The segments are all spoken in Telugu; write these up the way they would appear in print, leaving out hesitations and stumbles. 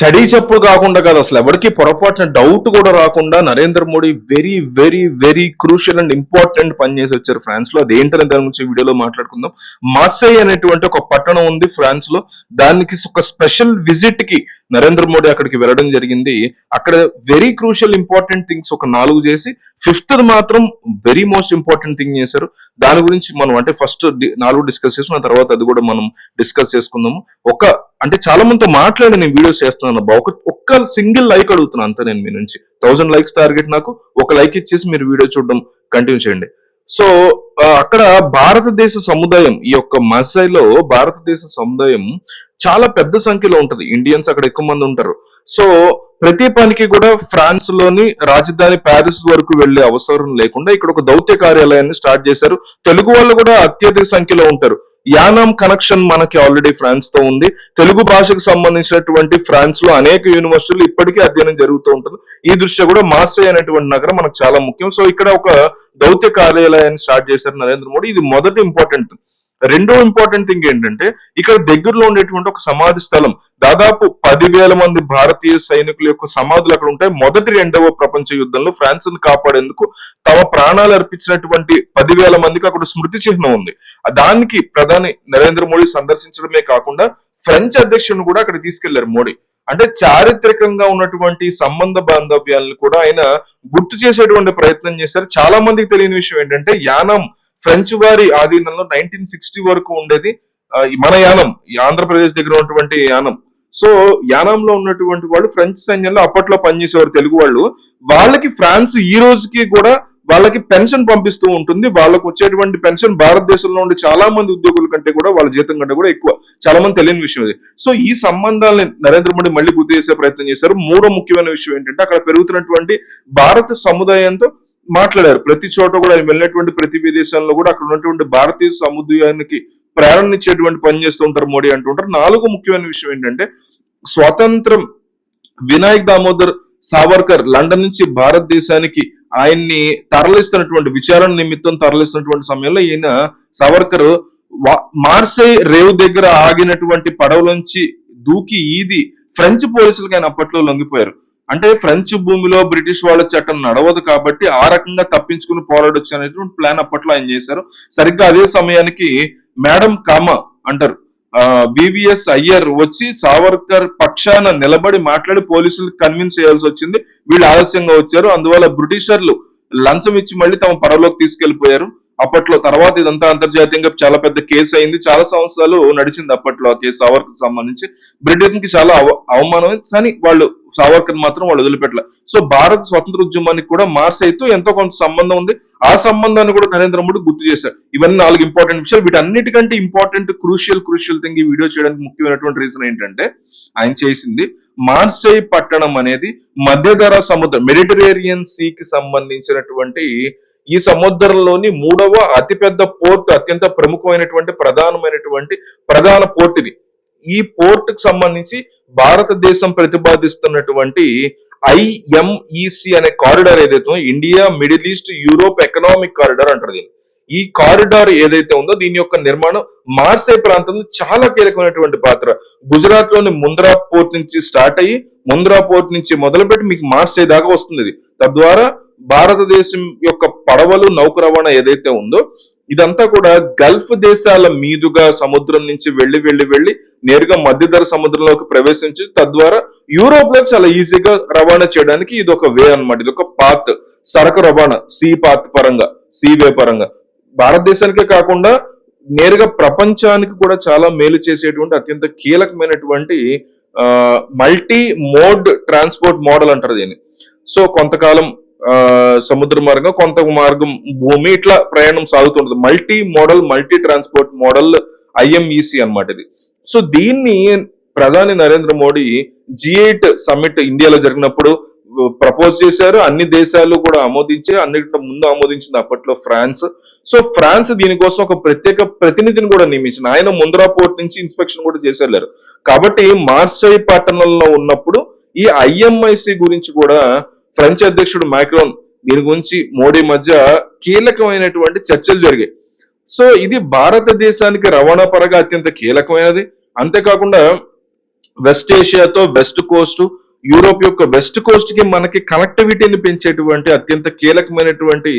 చడీ చప్పుడు కాకుండా కాదు, అసలు ఎవరికి పొరపాటున డౌట్ కూడా రాకుండా Narendra Modi very very very crucial and important పని చేసి వచ్చారు ఫ్రాన్స్ లో. అదేంటనే దాని గురించి వీడియోలో మాట్లాడుకుందాం. మార్సై అనేటువంటి ఒక పట్టణం ఉంది ఫ్రాన్స్ లో. దానికి ఒక స్పెషల్ విజిట్ కి నరేంద్ర మోడీ అక్కడికి వెళ్ళడం జరిగింది. అక్కడ వెరీ క్రూషియల్ ఇంపార్టెంట్ థింగ్స్ ఒక 4 చేసి ఫిఫ్త్ మాత్రం వెరీ మోస్ట్ ఇంపార్టెంట్ థింగ్ చేశారు. దాని గురించి మనం అంటే ఫస్ట్ 4 డిస్కస్ చేసుకున్న తర్వాత అది కూడా మనం డిస్కస్ చేసుకుందాము. ఒక అంటే చాలా మందితో మాట్లాడి నేను వీడియోస్ చేస్తున్నాను అబ్బా. ఒక్క సింగిల్ లైక్ అడుగుతున్నాను అంతే నేను మీ నుంచి. 1000 లైక్స్ టార్గెట్ నాకు. ఒక లైక్ ఇచ్చేసి మీరు వీడియో చూడడం కంటిన్యూ చేయండి. సో అక్కడ భారతదేశ సముదాయం, ఈ యొక్క మసైలో భారతదేశ సముదాయం చాలా పెద్ద సంఖ్యలో ఉంటది. ఇండియన్స్ అక్కడ ఎక్కువ మంది ఉంటారు. సో ప్రతి పనికి కూడా ఫ్రాన్స్ లోని రాజధాని ప్యారిస్ వరకు వెళ్లే అవసరం లేకుండా ఇక్కడ ఒక దౌత్య కార్యాలయాన్ని స్టార్ట్ చేశారు. తెలుగు వాళ్ళు కూడా అత్యధిక సంఖ్యలో ఉంటారు. యానాం కనెక్షన్ మనకి ఆల్రెడీ ఫ్రాన్స్ తో ఉంది. తెలుగు భాషకు సంబంధించినటువంటి ఫ్రాన్స్ లో అనేక యూనివర్సిటీలు ఇప్పటికీ అధ్యయనం జరుగుతూ ఉంటుంది. ఈ దృష్ట్యా కూడా మార్సై అనేటువంటి నగరం మనకు చాలా ముఖ్యం. సో ఇక్కడ ఒక దౌత్య కార్యాలయాన్ని స్టార్ట్ చేశారు నరేంద్ర మోడీ. ఇది మొదటి ఇంపార్టెంట్. రెండో ఇంపార్టెంట్ థింగ్ ఏంటంటే ఇక్కడ దగ్గరలో ఉండేటువంటి ఒక సమాధి స్థలం, దాదాపు 10,000 మంది భారతీయ సైనికుల యొక్క సమాధులు అక్కడ ఉంటాయి. మొదటి 2వ ప్రపంచ యుద్ధంలో ఫ్రాన్స్ ని కాపాడేందుకు తమ ప్రాణాలు అర్పించినటువంటి 10,000 మందికి అక్కడ స్మృతి చిహ్నం ఉంది. దానికి ప్రధాని నరేంద్ర మోడీ సందర్శించడమే కాకుండా ఫ్రెంచ్ అధ్యక్షుడిని కూడా అక్కడ తీసుకెళ్లారు మోడీ. అంటే చారిత్రకంగా ఉన్నటువంటి సంబంధ బాంధవ్యాలను కూడా ఆయన గుర్తు చేసేటువంటి ప్రయత్నం చేశారు. చాలా మందికి తెలియని విషయం ఏంటంటే యానాం ఫ్రెంచ్ వారి ఆధీనంలో 1960 వరకు ఉండేది. మన యానం, ఈ ఆంధ్రప్రదేశ్ దగ్గర ఉన్నటువంటి యానం. సో యానంలో ఉన్నటువంటి వాళ్ళు ఫ్రెంచ్ సైన్యంలో అప్పట్లో పనిచేసేవారు తెలుగు వాళ్ళు. వాళ్ళకి ఫ్రాన్స్ ఈ రోజుకి కూడా వాళ్ళకి పెన్షన్ పంపిస్తూ ఉంటుంది. వాళ్ళకు వచ్చేటువంటి పెన్షన్ భారతదేశంలో ఉండే చాలా మంది ఉద్యోగుల కంటే కూడా వాళ్ళ జీతం కంటే కూడా ఎక్కువ. చాలా మంది తెలియని విషయం ఇది. సో ఈ సంబంధాలని నరేంద్ర మోడీ మళ్ళీ గుర్తు చేసే ప్రయత్నం చేశారు. మూడో ముఖ్యమైన విషయం ఏంటంటే అక్కడ పెరుగుతున్నటువంటి భారత సముదాయంతో మాట్లాడారు. ప్రతి చోట కూడా ఆయన వెళ్ళినటువంటి ప్రతి విదేశాల్లో కూడా అక్కడ ఉన్నటువంటి భారతీయ సముదాయానికి ప్రేరణ ఇచ్చేటువంటి పని చేస్తూ ఉంటారు మోడీ అంటుంటారు. 4 ముఖ్యమైన విషయం ఏంటంటే స్వాతంత్రం వినాయక్ దామోదర్ సావర్కర్ లండన్ నుంచి భారతదేశానికి ఆయన్ని తరలిస్తున్నటువంటి విచారణ నిమిత్తం తరలిస్తున్నటువంటి సమయంలో ఈయన సావర్కర్ మార్సై రేవు దగ్గర ఆగినటువంటి పడవలోంచి దూకి ఈది ఫ్రెంచ్ పోలీసులకు ఆయన అప్పట్లో లొంగిపోయారు. అంటే ఫ్రెంచ్ భూమిలో బ్రిటిష్ వాళ్ళ చట్టం నడవదు కాబట్టి ఆ రకంగా తప్పించుకుని పోరాడొచ్చు అనేటువంటి ప్లాన్ అప్పట్లో ఆయన చేశారు. సరిగ్గా అదే సమయానికి మేడం కామా అంటారు వివిఎస్ అయ్యర్ వచ్చి సావర్కర్ పక్షాన నిలబడి మాట్లాడి పోలీసులకు కన్విన్స్ చేయాల్సి వచ్చింది. వీళ్ళు ఆలస్యంగా వచ్చారు. అందువల్ల బ్రిటిషర్లు లంచం ఇచ్చి మళ్ళీ తమ పడవలోకి తీసుకెళ్లిపోయారు. అప్పట్లో తర్వాత ఇదంతా అంతర్జాతీయంగా చాలా పెద్ద కేసు అయింది. చాలా సంవత్సరాలు నడిచింది అప్పట్లో ఆ కేసు సావర్కర్ సంబంధించి. బ్రిటన్ కి చాలా అవమానం, కానీ వాళ్ళు సావర్కర్ మాత్రం వాళ్ళు వదిలిపెట్టలే. సో భారత స్వతంత్ర ఉద్యమానికి కూడా మార్సైతో ఎంతో కొంత సంబంధం ఉంది. ఆ సంబంధాన్ని కూడా నరేంద్ర మోడీ గుర్తు చేశారు. ఇవన్నీ 4 ఇంపార్టెంట్ విషయాలు. వీటన్నిటికంటే ఇంపార్టెంట్ క్రూషియల్ థింగ్ ఈ వీడియో చేయడానికి ముఖ్యమైనటువంటి రీజన్ ఏంటంటే ఆయన చేసింది మార్సై పట్టణం అనేది మధ్యధరా సముద్రం, మెడిటరేనియన్ సీకి సంబంధించినటువంటి ఈ సముద్రంలోని 3వ అతిపెద్ద పోర్ట్, అత్యంత ప్రముఖమైనటువంటి ప్రధాన పోర్ట్ ఇది. ఈ పోర్ట్ కు సంబంధించి భారతదేశం ప్రతిపాదిస్తున్నటువంటి ఐఎంఈసి అనే కారిడార్ ఏదైతే India middle east Europe economic corridor అంటారు దీన్ని. ఈ కారిడార్ ఏదైతే ఉందో దీని యొక్క నిర్మాణం మార్సై ప్రాంతంలో చాలా కీలకమైనటువంటి పాత్ర. గుజరాత్ లోని ముంద్రా పోర్ట్ నుంచి స్టార్ట్ అయ్యి ముంద్రా పోర్ట్ నుంచి మొదలుపెట్టి మీకు మార్సై దాకా వస్తుంది ఇది. తద్వారా భారతదేశం యొక్క పడవలు నౌక రవాణా ఏదైతే ఉందో ఇదంతా కూడా గల్ఫ్ దేశాల మీదుగా సముద్రం నుంచి వెళ్లి నేరుగా మధ్యధర సముద్రంలోకి ప్రవేశించి తద్వారా యూరోప్ లో చాలా ఈజీగా రవాణా చేయడానికి ఇది ఒక వే అన్నమాట. ఇది ఒక పాత్, సరకు రవాణా సీ పాత్ పరంగా, సీ వే పరంగా భారతదేశానికే కాకుండా నేరుగా ప్రపంచానికి కూడా చాలా మేలు చేసేటువంటి అత్యంత కీలకమైనటువంటి మల్టీ మోడ్ ట్రాన్స్పోర్ట్ మోడల్ అంటారు దీన్ని. సో కొంతకాలం సముద్ర మార్గం, కొంత మార్గం భూమి, ఇట్లా ప్రయాణం సాగుతుంటది. మల్టీ ట్రాన్స్పోర్ట్ మోడల్ ఐఎంఈసి అన్నమాట ఇది. సో దీన్ని ప్రధాని నరేంద్ర మోడీ G8 సమ్మిట్ ఇండియాలో జరిగినప్పుడు ప్రపోజ్ చేశారు. అన్ని దేశాలు కూడా ఆమోదించే, అన్నింటి ముందు ఆమోదించింది అప్పట్లో ఫ్రాన్స్. సో ఫ్రాన్స్ దీనికోసం ఒక ప్రత్యేక ప్రతినిధిని కూడా నియమించింది. ఆయన ముంద్రా పోర్ట్ నుంచి ఇన్స్పెక్షన్ కూడా చేసేళ్ళారు. కాబట్టి మార్సై పట్టణంలో ఉన్నప్పుడు ఈ ఐఎంఐసి గురించి కూడా ఫ్రెంచ్ అధ్యక్షుడు మ్యాక్రోన్ దీని గురించి మోడీ మధ్య కీలకమైనటువంటి చర్చలు జరిగాయి. సో ఇది భారతదేశానికి రవాణా పరంగా అత్యంత కీలకమైనది. అంతేకాకుండా వెస్ట్ ఏషియాతో వెస్ట్ కోస్ట్, యూరోప్ యొక్క వెస్ట్ కోస్ట్ కి మనకి కనెక్టివిటీని పెంచేటువంటి అత్యంత కీలకమైనటువంటి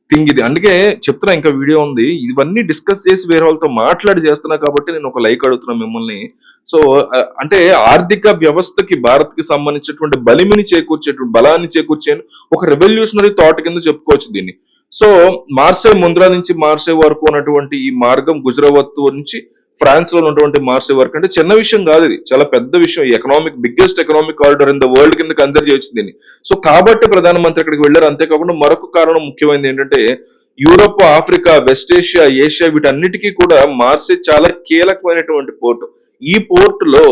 థింగ్ ఇది. అందుకే చెప్తున్నా, ఇంకా వీడియో ఉంది. ఇవన్నీ డిస్కస్ చేసి వేరే వాళ్ళతో మాట్లాడి చేస్తున్నా కాబట్టి నేను ఒక లైక్ అడుగుతున్నా మిమ్మల్ని. సో అంటే ఆర్థిక వ్యవస్థకి భారత్ కి సంబంధించినటువంటి బలాన్ని చేకూర్చే ఒక రెవల్యూషనరీ థాట్ కింద చెప్పుకోవచ్చు దీన్ని. సో మార్సే ముంద్రా నుంచి మార్సే వరకు ఉన్నటువంటి ఈ మార్గం గుజరాత్ నుంచి ఫ్రాన్స్ లో ఉన్నటువంటి మార్సే వరకు అంటే చిన్న విషయం కాదు, ఇది చాలా పెద్ద విషయం. ఈ biggest economic corridor in the world కింద కన్సిడర్ చేయొచ్చు దీన్ని. సో కాబట్టి ప్రధానమంత్రి అక్కడికి వెళ్ళారు. అంతేకాకుండా మరొక కారణం ముఖ్యమైనది ఏంటంటే Europe, Africa, west Asia, Asia వీటన్నిటికీ కూడా మార్సే చాలా కీలకమైనటువంటి పోర్టు. ఈ పోర్ట్ లో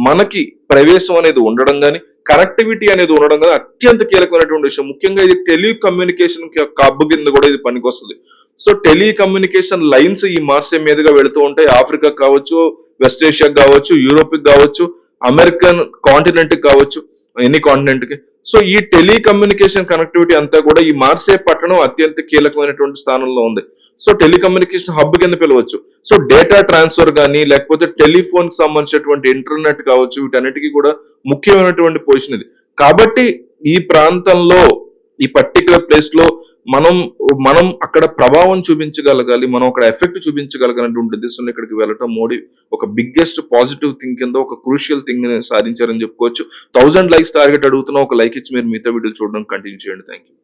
మనకి ప్రవేశం అనేది ఉండడం కానీ, కనెక్టివిటీ అనేది ఉండడం కానీ అత్యంత కీలకమైనటువంటి విషయం. ముఖ్యంగా ఇది టెలికమ్యూనికేషన్ హబ్ కింద కూడా ఇది పనికొస్తుంది. సో టెలికమ్యూనికేషన్ లైన్స్ ఈ మార్సే మీదుగా వెళుతూ ఉంటాయి. ఆఫ్రికా కావచ్చు, వెస్ట్ ఏషియా కావచ్చు, యూరోప్ కావచ్చు, అమెరికన్ కాంటినెంట్ కావచ్చు, ఎనీ కాంటినెంట్ కి. సో ఈ టెలికమ్యూనికేషన్ కనెక్టివిటీ అంతా కూడా ఈ మార్సే పట్టణం అత్యంత కీలకమైనటువంటి స్థానంలో ఉంది. సో టెలికమ్యూనికేషన్ హబ్ కింద పిలవచ్చు. సో డేటా ట్రాన్స్ఫర్ కానీ, లేకపోతే టెలిఫోన్ కి సంబంధించినటువంటి ఇంటర్నెట్ కావచ్చు, వీటన్నిటికీ కూడా ముఖ్యమైనటువంటి పొజిషన్ ఇది. కాబట్టి ఈ ప్రాంతంలో, ఈ పర్టికులర్ ప్లేస్ లో మనం మనం అక్కడ ప్రభావం చూపించగలగాలి, మనం అక్కడ ఎఫెక్ట్ చూపించగలగాలనేటువంటి ఉద్దేశంలో ఇక్కడికి వెళ్ళటం మోడీ ఒక బిగ్గెస్ట్ పాజిటివ్ థింగ్ కింద, ఒక క్రూషియల్ థింగ్ సాధించారని చెప్పుకోవచ్చు. 1000 లైక్స్ టార్గెట్ అడుగుతున్నా, ఒక లైక్ ఇచ్చి మీరు మిగతా వీడియోలు చూడడం కంటిన్యూ చేయండి. Thank you.